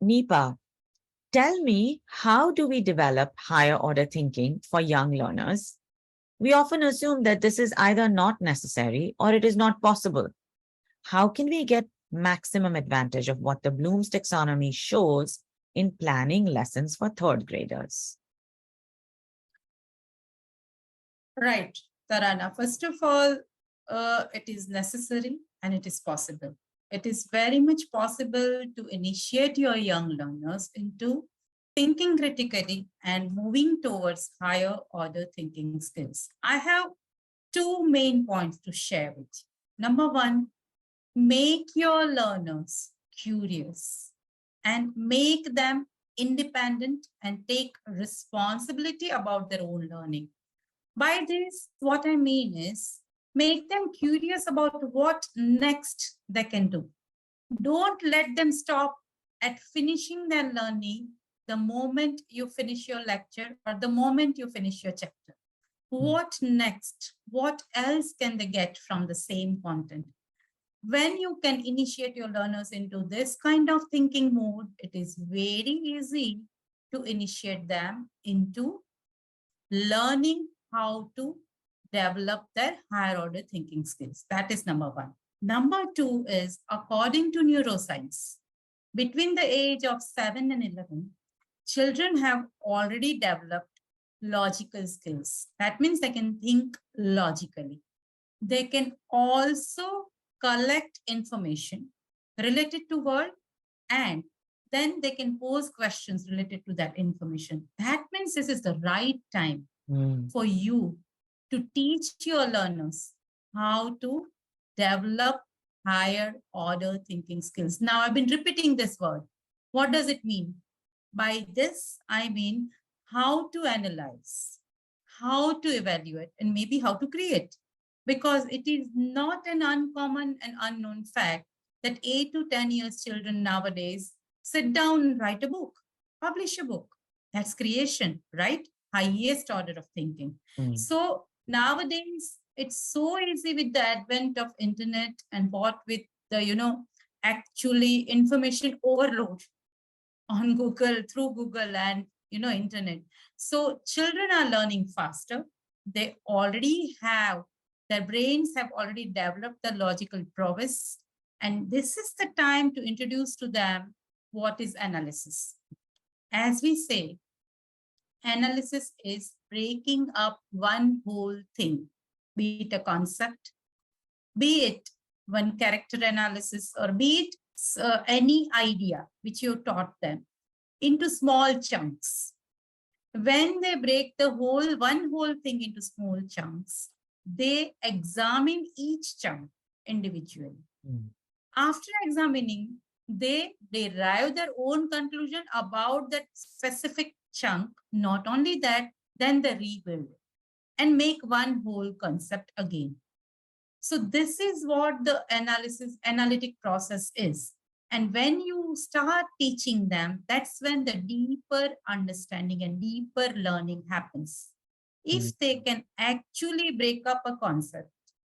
Nipa, tell me, how do we develop higher order thinking for young learners? We often assume that this is either not necessary or it is not possible. How can we get maximum advantage of what the Bloom's taxonomy shows in planning lessons for third graders? Right, Tarana. First of all, it is necessary and it is possible. It is very much possible to initiate your young learners into thinking critically and moving towards higher order thinking skills. I have two main points to share with you. Number one, make your learners curious and make them independent and take responsibility about their own learning. By this, what I mean is make them curious about what next they can do. Don't let them stop at finishing their learning the moment you finish your lecture or the moment you finish your chapter. What next? What else can they get from the same content? When you can initiate your learners into this kind of thinking mode, it is very easy to initiate them into learning how to develop their higher order thinking skills. That is number one. Number two is, according to neuroscience, between the age of 7 and 11, children have already developed logical skills. That means they can think logically. They can also collect information related to world, and then they can pose questions related to that information. That means this is the right time for you to teach your learners how to develop higher order thinking skills. Now, I've been repeating this word. What does it mean? By this, I mean how to analyze, how to evaluate, and maybe how to create. Because it is not an uncommon and unknown fact that 8 to 10 years children nowadays sit down and write a book, publish a book. That's creation, right? Highest order of thinking. So nowadays, it's so easy with the advent of internet and what with the, actually information overload on Google, through Google and, internet. So children are learning faster. They already have, their brains have already developed the logical prowess. And this is the time to introduce to them what is analysis. As we say, analysis is breaking up one whole thing, be it a concept, be it one character analysis, or be it any idea which you taught them into small chunks. When they break one whole thing into small chunks, they examine each chunk individually. After examining, they derive their own conclusion about that specific chunk. Not only that, then they rebuild it and make one whole concept again. So this is what the analytic process is. And when you start teaching them, that's when the deeper understanding and deeper learning happens. If they can actually break up a concept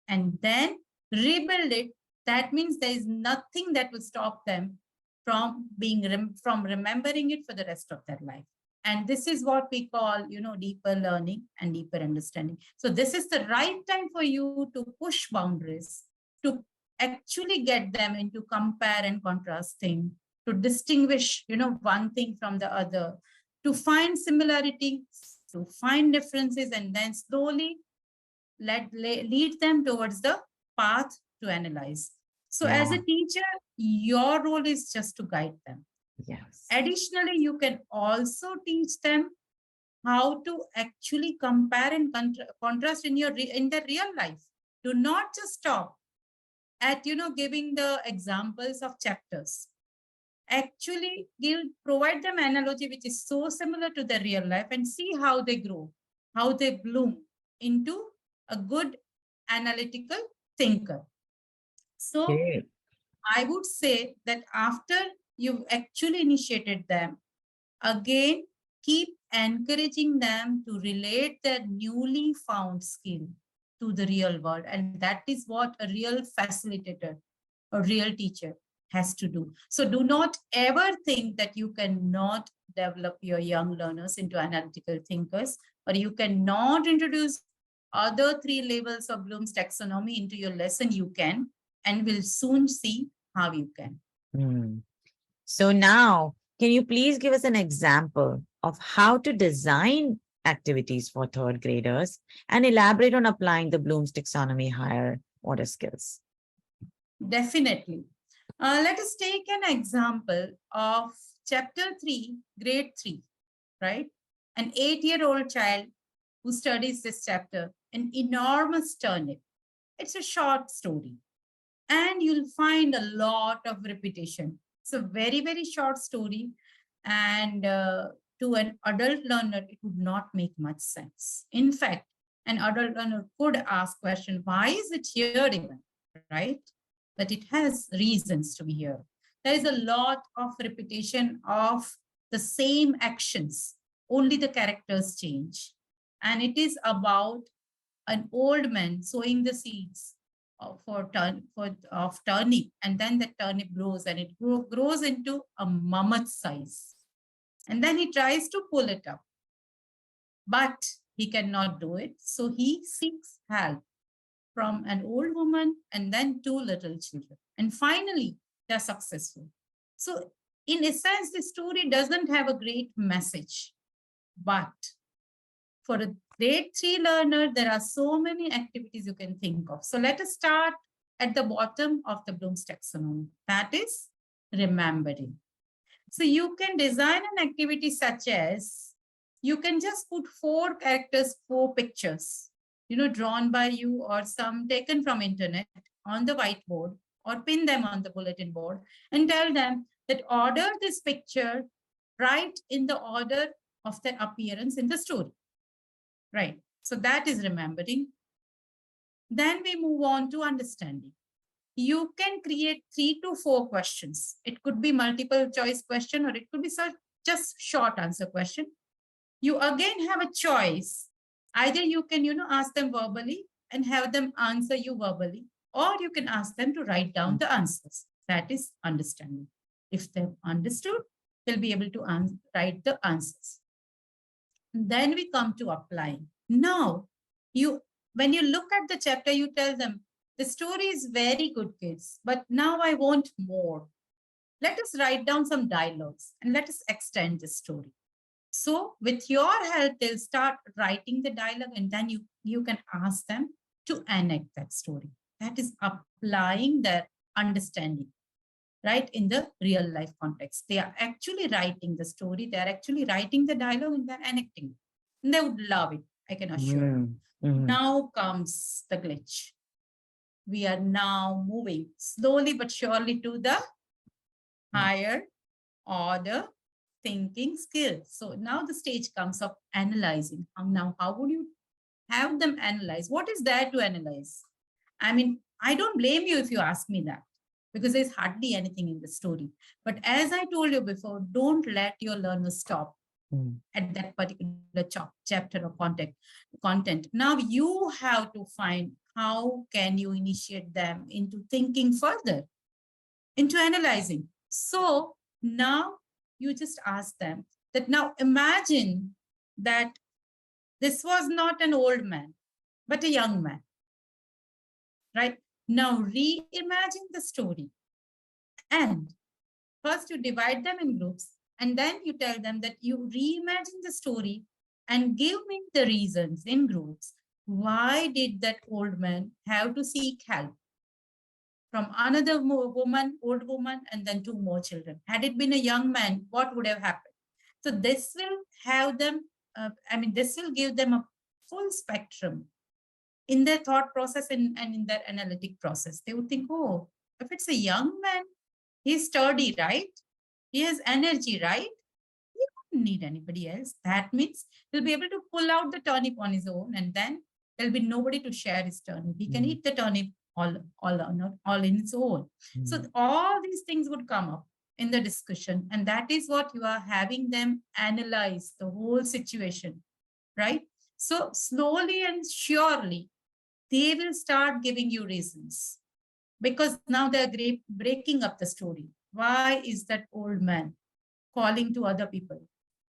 and then rebuild it, that means there is nothing that will stop them from remembering it for the rest of their life. And this is what we call, deeper learning and deeper understanding. So this is the right time for you to push boundaries, to actually get them into compare and contrast thing, to distinguish, one thing from the other, to find similarities, to find differences, and then slowly lead them towards the path to analyze. So as a teacher, your role is just to guide them. Yes. Additionally, you can also teach them how to actually compare and contrast in their real life. Do not just stop at giving the examples of chapters. Actually, provide them analogy which is so similar to their real life and see how they grow, how they bloom into a good analytical thinker. So I would say that after you've actually initiated them, again, keep encouraging them to relate their newly found skill to the real world. And that is what a real facilitator, a real teacher has to do. So do not ever think that you cannot develop your young learners into analytical thinkers, or you cannot introduce other three levels of Bloom's taxonomy into your lesson. You can, and we'll soon see how you can. Hmm. So now, can you please give us an example of how to design activities for third graders and elaborate on applying the Bloom's taxonomy higher order skills? Definitely. Let us take an example of chapter 3, grade 3, right? An 8-year-old child who studies this chapter, an enormous turnip. It's a short story, and you'll find a lot of repetition. It's a very, very short story, and to an adult learner, it would not make much sense. In fact, an adult learner could ask question, why is it here even, right? But it has reasons to be here. There is a lot of repetition of the same actions, only the characters change. And it is about an old man sowing the seeds of turnip, and then the turnip grows, and it grows into a mammoth size, and then he tries to pull it up, but he cannot do it, so he seeks help from an old woman and then two little children, and finally they're successful. So in a sense, the story doesn't have a great message, but for a grade 3 learner, there are so many activities you can think of. So let us start at the bottom of the Bloom's taxonomy. That is remembering. So you can design an activity such as, you can just put 4 characters, 4 pictures, drawn by you or some taken from internet on the whiteboard, or pin them on the bulletin board and tell them that order this picture right in the order of their appearance in the story. Right. So that is remembering. Then we move on to understanding. You can create 3 to 4 questions. It could be multiple choice question, or it could be just short answer question. You again have a choice. Either you can, ask them verbally and have them answer you verbally, or you can ask them to write down the answers. That is understanding. If they've understood, they'll be able to write the answers. Then we come to applying. Now, when you look at the chapter, you tell them, the story is very good, kids, but now I want more. Let us write down some dialogues and let us extend the story. So with your help, they'll start writing the dialogue, and then you can ask them to enact that story. That is applying their understanding, right, in the real life context. They are actually writing the story, they are actually writing the dialogue, and they're enacting it. And they would love it, I can assure you. Now comes the glitch. We are now moving slowly but surely to the higher order thinking skills. So now the stage comes of analyzing. Now, how would you have them analyze? What is there to analyze? I mean, I don't blame you if you ask me that, because there's hardly anything in the story. But as I told you before, don't let your learners stop at that particular chapter or content. Now you have to find how can you initiate them into thinking further, into analyzing. So now you just ask them that, now imagine that this was not an old man, but a young man, right? Now reimagine the story, and first you divide them in groups, and then you tell them that you reimagine the story and give me the reasons in groups. Why did that old man have to seek help from another old woman, and then 2 more children? Had it been a young man, what would have happened? So this will have them, this will give them a full spectrum in their thought process and in their analytic process. They would think, oh, if it's a young man, he's sturdy, right? He has energy, right? He don't need anybody else. That means he'll be able to pull out the turnip on his own, and then there'll be nobody to share his turnip. He can eat the turnip all in its own. So all these things would come up in the discussion, and that is what you are having them analyze the whole situation, right? So slowly and surely, they will start giving you reasons. because now they're breaking up the story. Why is that old man calling to other people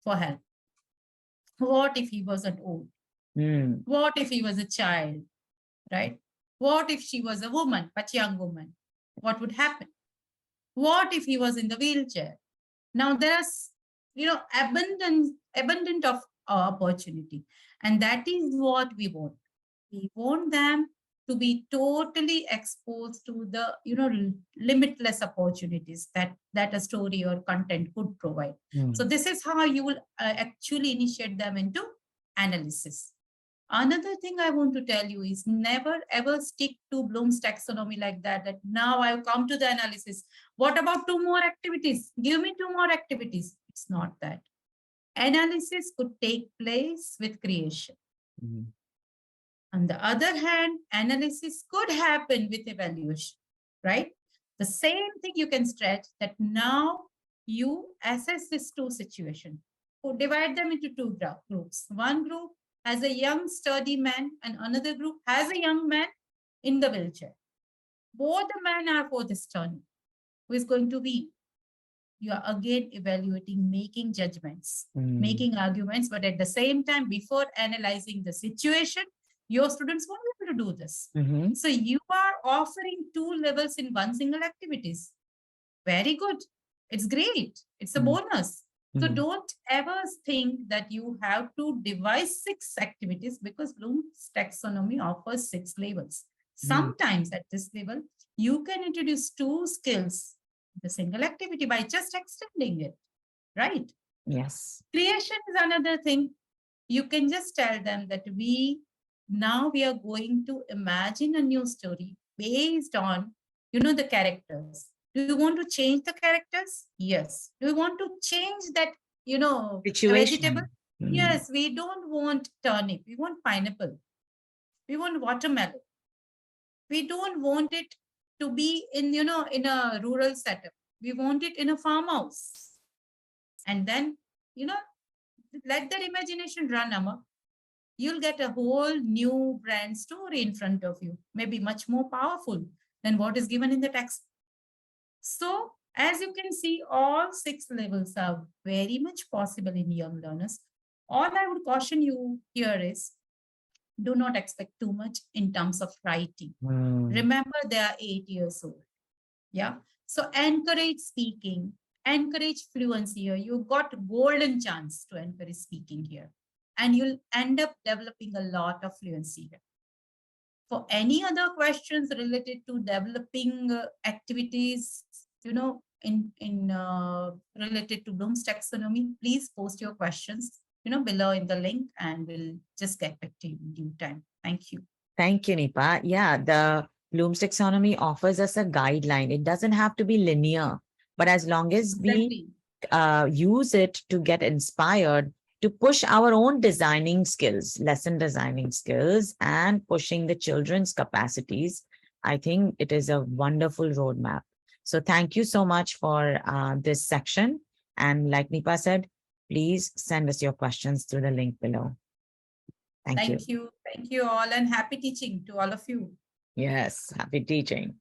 for help? What if he wasn't old? Mm. What if he was a child, right? What if she was a woman, but young woman? What would happen? What if he was in the wheelchair? Now there's, abundant of opportunity, and that is what we want. We want them to be totally exposed to the, limitless opportunities that a story or content could provide. So Mm. this is how you will actually initiate them into analysis. Another thing I want to tell you is never ever stick to Bloom's taxonomy like that. That now I've come to the analysis. What about two more activities? Give me two more activities. It's not that. Analysis could take place with creation. Mm. On the other hand, analysis could happen with evaluation, right? The same thing you can stretch that now you assess these two situations. Divide them into two groups. One group has a young, sturdy man, and another group has a young man in the wheelchair. Both the men are for this turn. Who is going to be? You are again evaluating, making judgments, Mm. making arguments, but at the same time, before analyzing the situation, your students won't be able to do this. Mm-hmm. So you are offering two levels in one single activities. Very good. It's great. It's a Mm. bonus. So Mm. don't ever think that you have to devise six activities because Bloom's taxonomy offers six levels. Mm. Sometimes at this level, you can introduce two skills, the single activity by just extending it, right? Yes. Creation is another thing. You can just tell them that we are going to imagine a new story based on, the characters. Do you want to change the characters? Yes. Do you want to change that, a vegetable? Situation. Mm. Yes, we don't want turnip. We want pineapple. We want watermelon. We don't want it to be in a rural setup. We want it in a farmhouse. And then, you know, let their imagination run amok. You'll get a whole new brand story in front of you, maybe much more powerful than what is given in the text. So, as you can see, all six levels are very much possible in young learners. All I would caution you here is do not expect too much in terms of writing. Mm. Remember, they are 8 years old. Yeah. So, encourage speaking, encourage fluency here. You've got golden chance to encourage speaking here. And you'll end up developing a lot of fluency here. For any other questions related to developing activities, in related to Bloom's taxonomy, please post your questions, below in the link, and we'll just get back to you in due time. Thank you. Thank you, Nipa. Yeah, the Bloom's taxonomy offers us a guideline. It doesn't have to be linear, but as long as we Exactly. use it to get inspired to push our own designing skills, lesson designing skills, and pushing the children's capacities, I think it is a wonderful roadmap. So thank you so much for this section. And like Nipa said, please send us your questions through the link below. Thank you. Thank you. Thank you all, and happy teaching to all of you. Yes, happy teaching.